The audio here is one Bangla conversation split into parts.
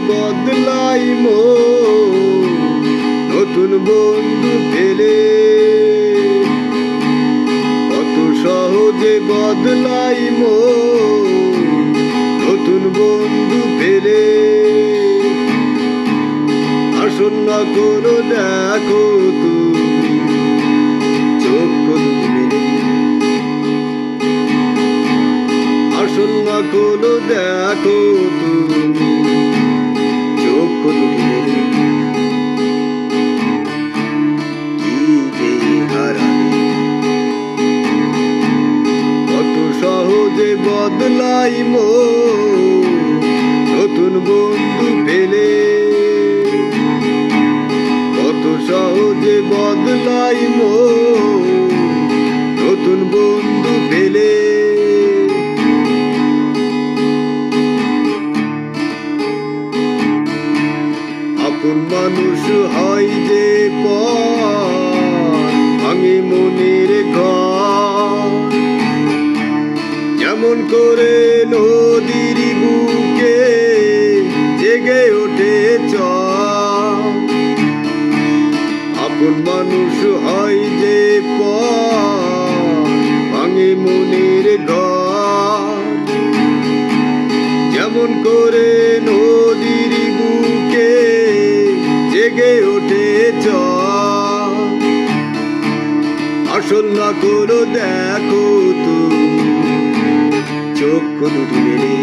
বদলাই নতুন বন্ধু পেলে। কত সহজে বদলাই নতুন বন্ধু পেলে। আসল না কোনো দেখো তুমি চক্ষু দুটি মেলে। আসল না কোনো দেখো তুমি চক্ষু দুটি মেলে। কি যে হারালে কত সহজে বদলাই নতুন বন্ধু পেলে। কত সহজে বদলাই নতুন বন্ধু পেলে। আপন মানুষ হয় যে পর ভাঙে মনের ঘর। যেমন করে নদীর বুকে জেগে ওঠে চর। আপন মানুষ হয় যে পর ভাঙে মনের ঘর। যেমন করে নদীর বুকে জেগে ওঠে চর। আসল না কোনো দেখো তুমি চক্ষু দুটি মেলে।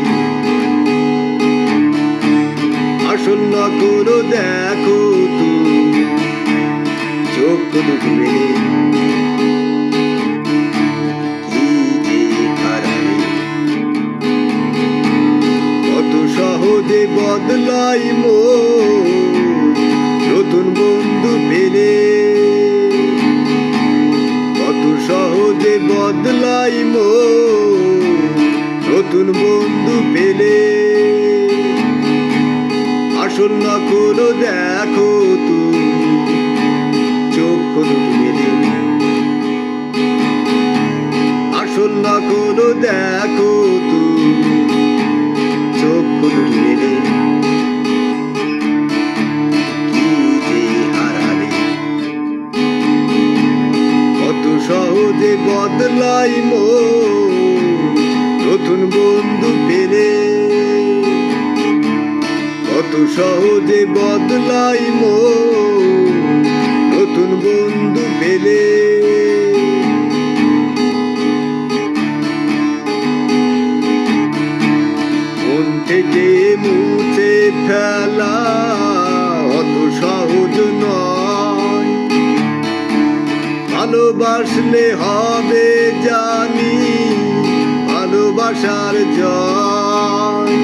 আসল না কোনো দেখো তুমি চক্ষু দুটি মেলে। কি যে হারালে কত সহজে বদলাই নতুন বন্ধু পেলে। কত সহজে বদলাই নতুন বন্ধু পেলে। আসল না কোনো দেখো তুমি চক্ষু দুটি মেলে। আসল না কোনো দেখো তুমি চক্ষু দুটি মেলে। কি যে হারালে কত সহজে বদলাই নতুন বন্ধু পেলে। কত সহজে বদলাই নতুন বন্ধু পেলে। মন থেকে মুছে ফেলা অত সহজ নয়। ভালোবাসলে হবে জানি ভালোবাসার জয়।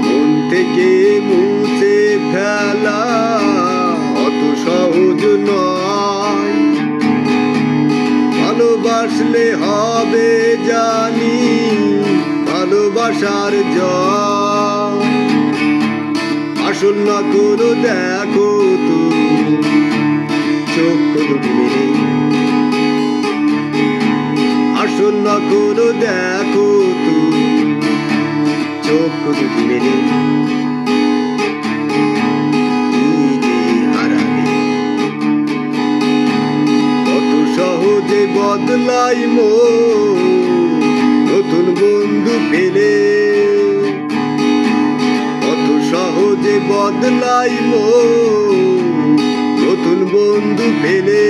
মন থেকে মুছে ফেলা অত সহজ নয়। ভালোবাসলে হবে জানি ভালোবাসার জয়। আসল না কোনো দেখো তুমি চক্ষু দুটি মেলে। আসল না কোনো দেখো তুমি চক্ষু দুটি মেলে। কি যে হারালে কত সহজে বদলাই নতুন বন্ধু পেলে। কত সহজে বদলাই নতুন বন্ধু পেলে।